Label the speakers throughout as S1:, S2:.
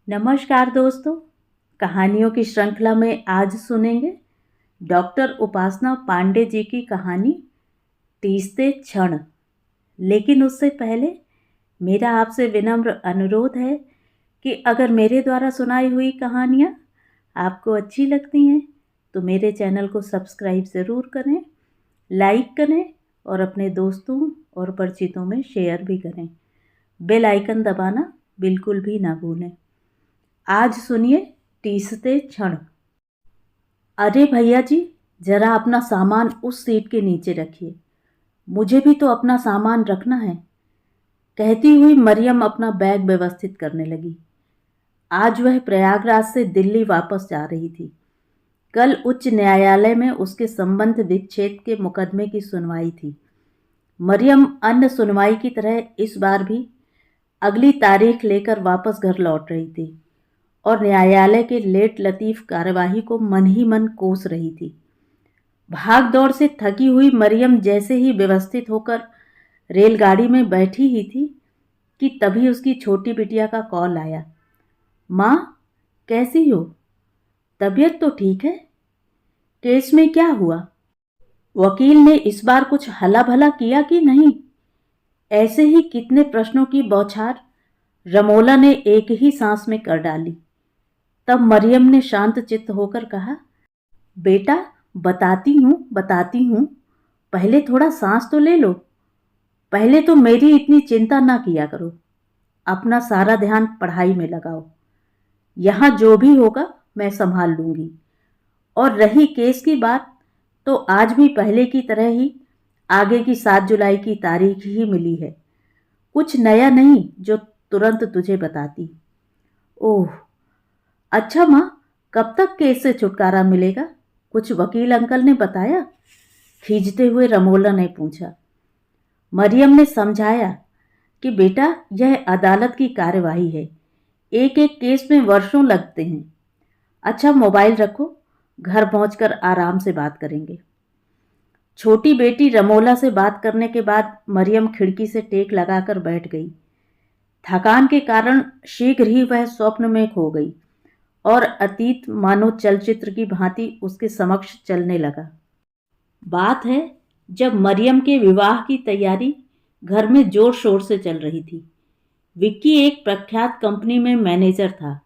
S1: नमस्कार दोस्तों। कहानियों की श्रृंखला में आज सुनेंगे डॉक्टर उपासना पांडे जी की कहानी तीसरे क्षण। लेकिन उससे पहले मेरा आपसे विनम्र अनुरोध है कि अगर मेरे द्वारा सुनाई हुई कहानियाँ आपको अच्छी लगती हैं तो मेरे चैनल को सब्सक्राइब ज़रूर करें, लाइक करें और अपने दोस्तों और परिचितों में शेयर भी करें। बेल आइकन दबाना बिल्कुल भी ना भूलें। आज सुनिए तीसरे क्षण। अरे भैया जी, जरा अपना सामान उस सीट के नीचे रखिए, मुझे भी तो अपना सामान रखना है, कहती हुई मरियम अपना बैग व्यवस्थित करने लगी। आज वह प्रयागराज से दिल्ली वापस जा रही थी। कल उच्च न्यायालय में उसके संबंध विच्छेद के मुकदमे की सुनवाई थी। मरियम अन्य सुनवाई की तरह इस बार भी अगली तारीख लेकर वापस घर लौट रही थी और न्यायालय के लेट लतीफ कार्यवाही को मन ही मन कोस रही थी। भाग दौड़ से थकी हुई मरियम जैसे ही व्यवस्थित होकर रेलगाड़ी में बैठी ही थी कि तभी उसकी छोटी बिटिया का कॉल आया। माँ, कैसी हो? तबीयत तो ठीक है? केस में क्या हुआ? वकील ने इस बार कुछ हला भला किया कि नहीं? ऐसे ही कितने प्रश्नों की बौछार रमोला ने एक ही सांस में कर डाली। तब मरियम ने शांत चित्त होकर कहा, बेटा बताती हूँ, पहले थोड़ा सांस तो ले लो। पहले तो मेरी इतनी चिंता ना किया करो, अपना सारा ध्यान पढ़ाई में लगाओ। यहाँ जो भी होगा मैं संभाल लूँगी। और रही केस की बात, तो आज भी पहले की तरह ही आगे की 7 जुलाई की तारीख ही मिली है। कुछ नया नहीं जो तुरंत तुझे बताती। ओह अच्छा माँ, कब तक केस से छुटकारा मिलेगा? कुछ वकील अंकल ने बताया? खींचते हुए रमोला ने पूछा। मरियम ने समझाया कि बेटा, यह अदालत की कार्यवाही है, एक एक केस में वर्षों लगते हैं। अच्छा मोबाइल रखो, घर पहुंचकर आराम से बात करेंगे। छोटी बेटी रमोला से बात करने के बाद मरियम खिड़की से टेक लगाकर बैठ गई। थकान के कारण शीघ्र ही वह स्वप्न में खो गई और अतीत मानो चलचित्र की भांति उसके समक्ष चलने लगा। बात है जब मरियम के विवाह की तैयारी घर में जोर शोर से चल रही थी। विक्की एक प्रख्यात कंपनी में मैनेजर था।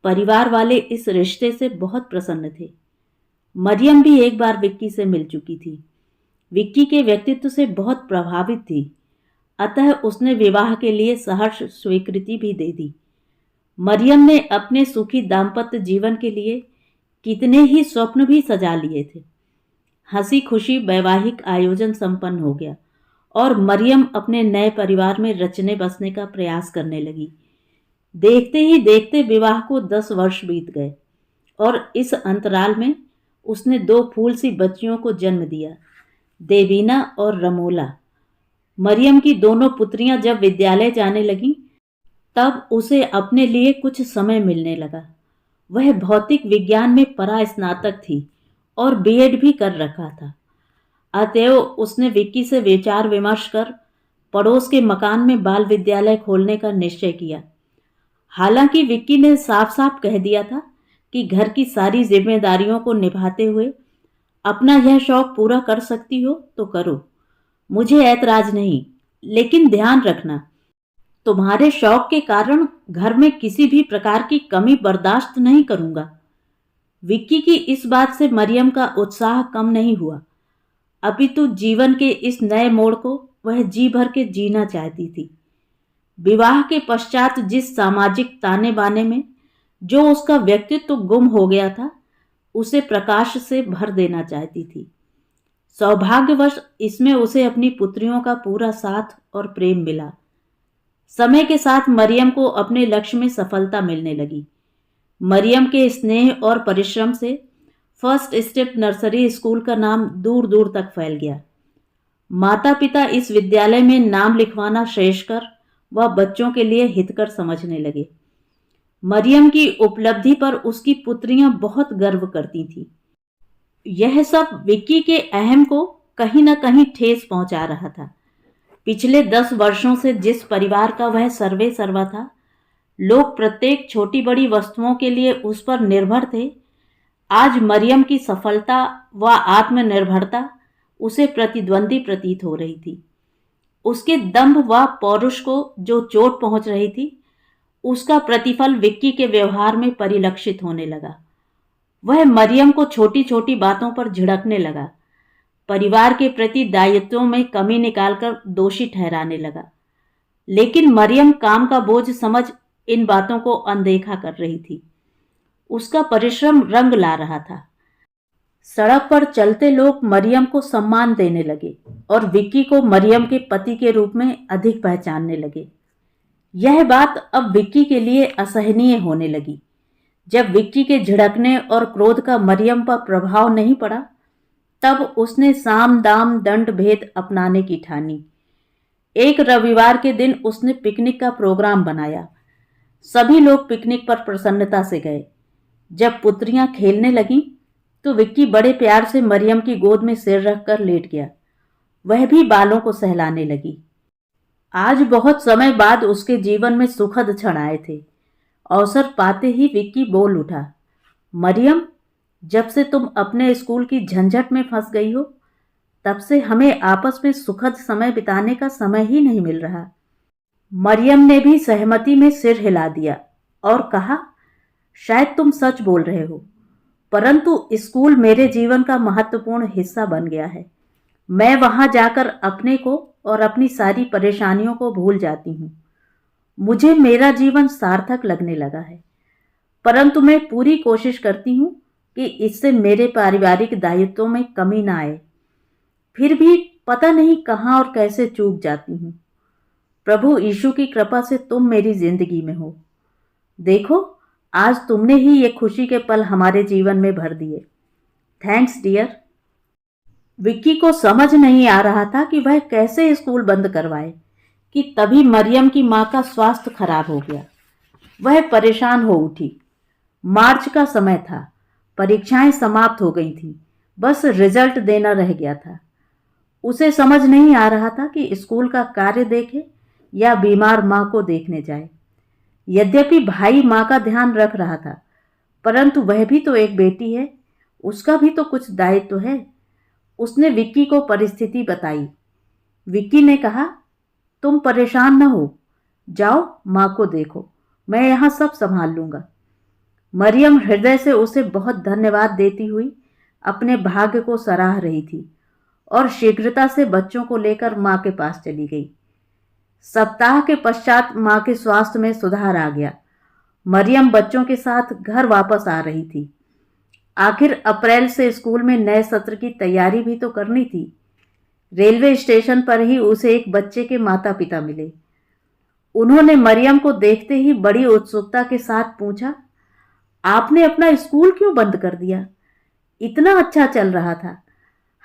S1: परिवार वाले इस रिश्ते से बहुत प्रसन्न थे। मरियम भी एक बार विक्की से मिल चुकी थी। विक्की के व्यक्तित्व से बहुत प्रभावित थी, अतः उसने विवाह के लिए सहर्ष स्वीकृति भी दे दी। मरियम ने अपने सुखी दाम्पत्य जीवन के लिए कितने ही स्वप्न भी सजा लिए थे। हंसी खुशी वैवाहिक आयोजन संपन्न हो गया और मरियम अपने नए परिवार में रचने बसने का प्रयास करने लगी। देखते ही देखते विवाह को 10 वर्ष बीत गए और इस अंतराल में उसने 2 फूल सी बच्चियों को जन्म दिया, देवीना और रमोला। मरियम की दोनों पुत्रियां जब विद्यालय जाने लगीं, तब उसे अपने लिए कुछ समय मिलने लगा। वह भौतिक विज्ञान में परास्नातक थी और बीएड भी कर रखा था। अतएव उसने विक्की से विचार विमर्श कर पड़ोस के मकान में बाल विद्यालय खोलने का निश्चय किया। हालांकि विक्की ने साफ साफ कह दिया था कि घर की सारी जिम्मेदारियों को निभाते हुए अपना यह शौक पूरा कर सकती हो तो करो, मुझे ऐतराज नहीं, लेकिन ध्यान रखना, तुम्हारे शौक के कारण घर में किसी भी प्रकार की कमी बर्दाश्त नहीं करूंगा। विक्की की इस बात से मरियम का उत्साह कम नहीं हुआ, अपितु जीवन के इस नए मोड़ को वह जी भर के जीना चाहती थी। विवाह के पश्चात जिस सामाजिक ताने बाने में जो उसका व्यक्तित्व गुम हो गया था, उसे प्रकाश से भर देना चाहती थी। सौभाग्यवश इसमें उसे अपनी पुत्रियों का पूरा साथ और प्रेम मिला। समय के साथ मरियम को अपने लक्ष्य में सफलता मिलने लगी। मरियम के स्नेह और परिश्रम से फर्स्ट स्टेप नर्सरी स्कूल का नाम दूर दूर तक फैल गया। माता पिता इस विद्यालय में नाम लिखवाना श्रेयस्कर व बच्चों के लिए हितकर समझने लगे। मरियम की उपलब्धि पर उसकी पुत्रियां बहुत गर्व करती थीं। यह सब विक्की के अहम को कहीं न कहीं ठेस पहुंचा रहा था। पिछले 10 वर्षों से जिस परिवार का वह सर्वे सर्वा था, लोग प्रत्येक छोटी बड़ी वस्तुओं के लिए उस पर निर्भर थे। आज मरियम की सफलता व आत्मनिर्भरता उसे प्रतिद्वंदी प्रतीत हो रही थी। उसके दंभ व पौरुष को जो चोट पहुंच रही थी, उसका प्रतिफल विक्की के व्यवहार में परिलक्षित होने लगा। वह मरियम को छोटी छोटी बातों पर झिड़कने लगा, परिवार के प्रति दायित्वों में कमी निकालकर दोषी ठहराने लगा। लेकिन मरियम काम का बोझ समझ इन बातों को अनदेखा कर रही थी। उसका परिश्रम रंग ला रहा था। सड़क पर चलते लोग मरियम को सम्मान देने लगे और विक्की को मरियम के पति के रूप में अधिक पहचानने लगे। यह बात अब विक्की के लिए असहनीय होने लगी। जब विक्की के झिड़कने और क्रोध का मरियम पर प्रभाव नहीं पड़ा, तब उसने साम दाम दंड भेद अपनाने की ठानी। एक रविवार के दिन उसने पिकनिक का प्रोग्राम बनाया। सभी लोग पिकनिक पर प्रसन्नता से गए। जब पुत्रियां खेलने लगीं, तो विक्की बड़े प्यार से मरियम की गोद में सिर रखकर लेट गया। वह भी बालों को सहलाने लगी। आज बहुत समय बाद उसके जीवन में सुखद क्षण आए थे। अवसर पाते ही विक्की बोल उठा, मरियम, जब से तुम अपने स्कूल की झंझट में फंस गई हो, तब से हमें आपस में सुखद समय बिताने का समय ही नहीं मिल रहा। मरियम ने भी सहमति में सिर हिला दिया और कहा, शायद तुम सच बोल रहे हो, परंतु स्कूल मेरे जीवन का महत्वपूर्ण हिस्सा बन गया है। मैं वहां जाकर अपने को और अपनी सारी परेशानियों को भूल जाती हूँ। मुझे मेरा जीवन सार्थक लगने लगा है, परंतु मैं पूरी कोशिश करती हूँ कि इससे मेरे पारिवारिक दायित्वों में कमी ना आए। फिर भी पता नहीं कहाँ और कैसे चूक जाती हूँ। प्रभु यीशु की कृपा से तुम मेरी जिंदगी में हो। देखो, आज तुमने ही ये खुशी के पल हमारे जीवन में भर दिए। Thanks dear. विक्की को समझ नहीं आ रहा था कि वह कैसे स्कूल बंद करवाए कि तभी मरियम की मां का स्वास्थ्य खराब हो गया। वह परेशान हो उठी। मार्च का समय था। परीक्षाएं समाप्त हो गई थीं। बस रिजल्ट देना रह गया था। उसे समझ नहीं आ रहा था कि स्कूल का कार्य देखे या बीमार मां को देखने जाए। यद्यपि भाई मां का ध्यान रख रहा था, परंतु वह भी तो एक बेटी है, उसका भी तो कुछ दायित्व है। उसने विक्की को परिस्थिति बताई। विक्की ने कहा, तुम परेशान न हो, जाओ मां को देखो, मैं यहां सब संभाल लूंगा। मरियम हृदय से उसे बहुत धन्यवाद देती हुई अपने भाग्य को सराह रही थी और शीघ्रता से बच्चों को लेकर मां के पास चली गई। सप्ताह के पश्चात मां के स्वास्थ्य में सुधार आ गया। मरियम बच्चों के साथ घर वापस आ रही थी। आखिर अप्रैल से स्कूल में नए सत्र की तैयारी भी तो करनी थी। रेलवे स्टेशन पर ही उसे एक बच्चे के माता पिता मिले। उन्होंने मरियम को देखते ही बड़ी उत्सुकता के साथ पूछा, आपने अपना स्कूल क्यों बंद कर दिया? इतना अच्छा चल रहा था।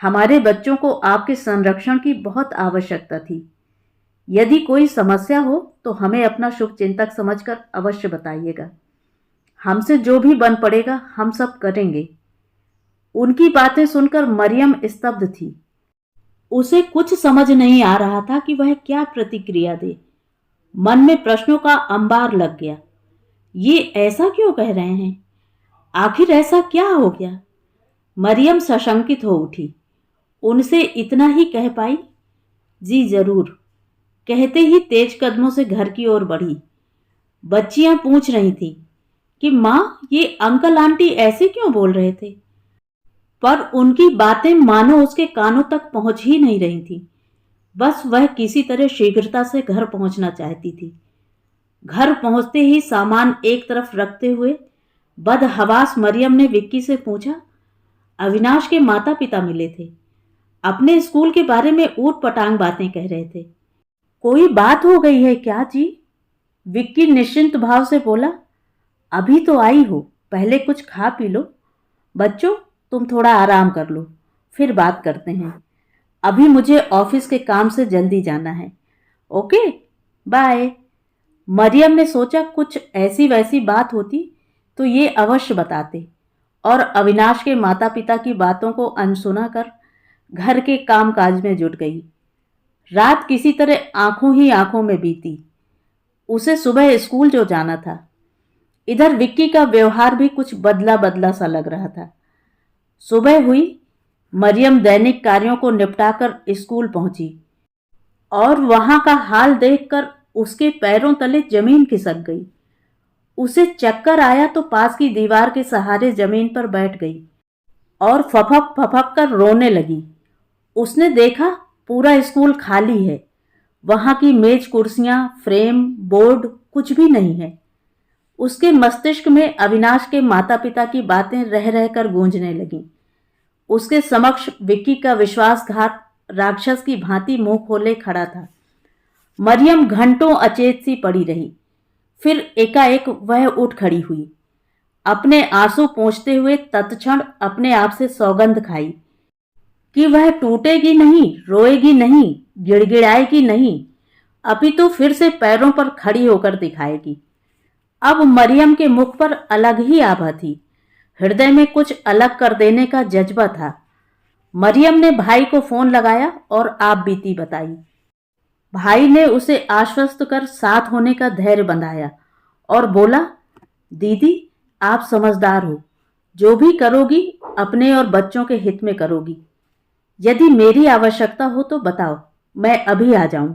S1: हमारे बच्चों को आपके संरक्षण की बहुत आवश्यकता थी। यदि कोई समस्या हो तो हमें अपना शुभचिंतक समझकर अवश्य बताइएगा। हमसे जो भी बन पड़ेगा हम सब करेंगे। उनकी बातें सुनकर मरियम स्तब्ध थी। उसे कुछ समझ नहीं आ रहा था कि वह क्या प्रतिक्रिया दे। मन में प्रश्नों का अंबार लग गया। ये ऐसा क्यों कह रहे हैं? आखिर ऐसा क्या हो गया? मरियम सशंकित हो उठी। उनसे इतना ही कह पाई, जी जरूर, कहते ही तेज कदमों से घर की ओर बढ़ी। बच्चियां पूछ रही थीं कि मां, ये अंकल आंटी ऐसे क्यों बोल रहे थे? पर उनकी बातें मानो उसके कानों तक पहुंच ही नहीं रही थी। बस वह किसी तरह शीघ्रता से घर पहुंचना चाहती थी। घर पहुंचते ही सामान एक तरफ रखते हुए बदहवास मरियम ने विक्की से पूछा, अविनाश के माता पिता मिले थे, अपने स्कूल के बारे में ऊट पटांग बातें कह रहे थे। कोई बात हो गई है क्या जी? विक्की निश्चिंत भाव से बोला, अभी तो आई हो, पहले कुछ खा पी लो। बच्चों, तुम थोड़ा आराम कर लो, फिर बात करते हैं। अभी मुझे ऑफिस के काम से जल्दी जाना है। Okay, bye. मरियम ने सोचा कुछ ऐसी वैसी बात होती तो ये अवश्य बताते, और अविनाश के माता पिता की बातों को अनसुना कर घर के कामकाज में जुट गई। रात किसी तरह आंखों ही आंखों में बीती। उसे सुबह स्कूल जो जाना था। इधर विक्की का व्यवहार भी कुछ बदला बदला सा लग रहा था। सुबह हुई, मरियम दैनिक कार्यों को निपटाकर स्कूल पहुंची और वहां का हाल देखकर उसके पैरों तले जमीन खिसक गई। उसे चक्कर आया तो पास की दीवार के सहारे जमीन पर बैठ गई और फपक फपक कर रोने लगी। उसने देखा पूरा स्कूल खाली है। वहां की मेज कुर्सियां, फ्रेम, बोर्ड कुछ भी नहीं है। उसके मस्तिष्क में अविनाश के माता पिता की बातें रह रहकर गूंजने लगीं। उसके समक्ष विक्की का विश्वासघात राक्षस की भांति मुंह खोले खड़ा था। मरियम घंटों अचेत सी पड़ी रही। फिर एकाएक वह उठ खड़ी हुई। अपने आंसू पोंछते हुए तत्क्षण अपने आप से सौगंध खाई कि वह टूटेगी नहीं, रोएगी नहीं, गिड़गिड़ाएगी नहीं, अपितु फिर से पैरों पर खड़ी होकर दिखाएगी। अब मरियम के मुख पर अलग ही आभा थी। हृदय में कुछ अलग कर देने का जज्बा था। मरियम ने भाई को फोन लगाया और आप बीती बताई। भाई ने उसे आश्वस्त कर साथ होने का धैर्य बंधाया और बोला, दीदी आप समझदार हो, जो भी करोगी अपने और बच्चों के हित में करोगी। यदि मेरी आवश्यकता हो तो बताओ, मैं अभी आ जाऊं।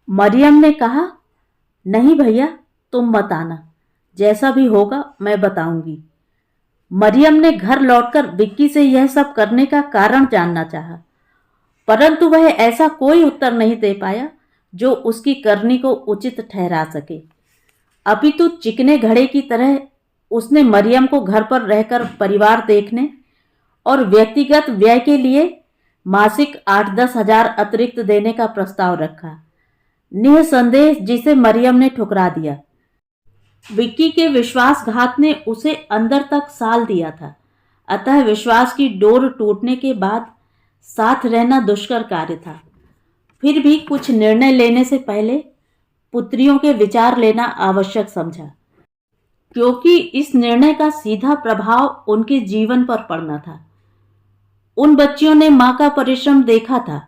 S1: मरियम ने कहा, नहीं भैया तुम मत आना, जैसा भी होगा मैं बताऊंगी। मरियम ने घर लौटकर विक्की से यह सब करने का कारण जानना चाहा, परंतु वह ऐसा कोई उत्तर नहीं दे पाया जो उसकी करनी को उचित ठहरा सके। अपितु चिकने घड़े की तरह उसने मरियम को घर पर रहकर परिवार देखने और व्यक्तिगत व्यय के लिए मासिक 8-10 हजार अतिरिक्त देने का प्रस्ताव रखा। निःसंदेह जिसे मरियम ने ठुकरा दिया। विक्की के विश्वासघात ने उसे अंदर तक साल दिया था, अतः विश्वास की डोर टूटने के बाद साथ रहना दुष्कर कार्य था। फिर भी कुछ निर्णय लेने से पहले पुत्रियों के विचार लेना आवश्यक समझा, क्योंकि इस निर्णय का सीधा प्रभाव उनके जीवन पर पड़ना था। उन बच्चियों ने मां का परिश्रम देखा था,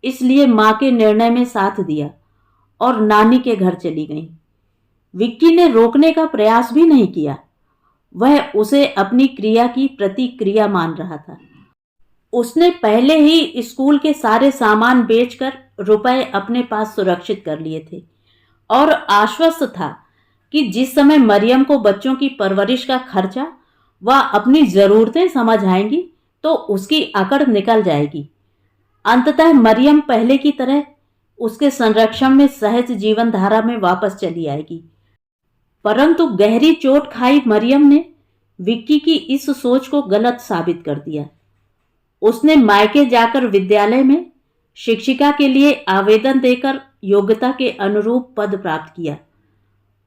S1: इसलिए मां के निर्णय में साथ दिया और नानी के घर चली गईं। विक्की ने रोकने का प्रयास भी नहीं किया। वह उसे अपनी क्रिया की प्रतिक्रिया मान रहा था। उसने पहले ही स्कूल के सारे सामान बेचकर रुपए अपने पास सुरक्षित कर लिए थे और आश्वस्त था कि जिस समय मरियम को बच्चों की परवरिश का खर्चा व अपनी जरूरतें समझ आएंगी तो उसकी अकड़ निकल जाएगी। अंततः मरियम पहले की तरह उसके संरक्षण में सहज जीवन धारा में वापस चली आएगी। परंतु गहरी चोट खाई मरियम ने विक्की की इस सोच को गलत साबित कर दिया। उसने मायके जाकर विद्यालय में शिक्षिका के लिए आवेदन देकर योग्यता के अनुरूप पद प्राप्त किया।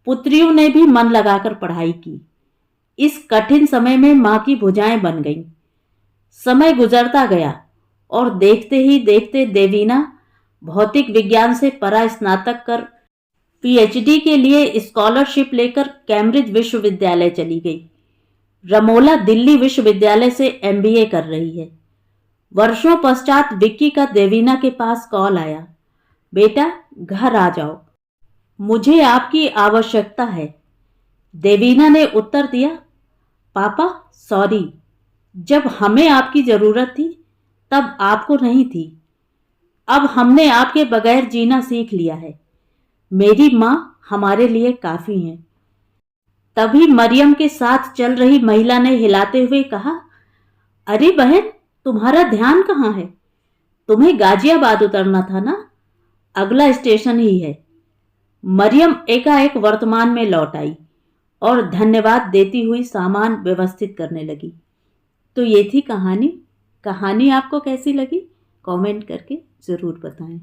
S1: पुत्रियों ने भी मन लगाकर पढ़ाई की। इस कठिन समय में मां की भुजाएं बन गईं। समय गुजरता गया और देखते ही देखते देवीना भौतिक विज्ञान से परास्नातक कर पीएचडी के लिए स्कॉलरशिप लेकर कैम्ब्रिज विश्वविद्यालय चली गई। रमोला दिल्ली विश्वविद्यालय से एमबीए कर रही है। वर्षों पश्चात विक्की का देवीना के पास कॉल आया, बेटा घर आ जाओ, मुझे आपकी आवश्यकता है। देवीना ने उत्तर दिया, पापा सॉरी, जब हमें आपकी जरूरत थी तब आपको नहीं थी। अब हमने आपके बगैर जीना सीख लिया है। मेरी मां हमारे लिए काफी हैं। तभी मरियम के साथ चल रही महिला ने हिलाते हुए कहा, अरे बहन तुम्हारा ध्यान कहाँ है? तुम्हें गाजियाबाद उतरना था ना, अगला स्टेशन ही है। मरियम एकाएक वर्तमान में लौट आई और धन्यवाद देती हुई सामान व्यवस्थित करने लगी। तो ये थी कहानी। कहानी आपको कैसी लगी कमेंट करके ज़रूर बताएं।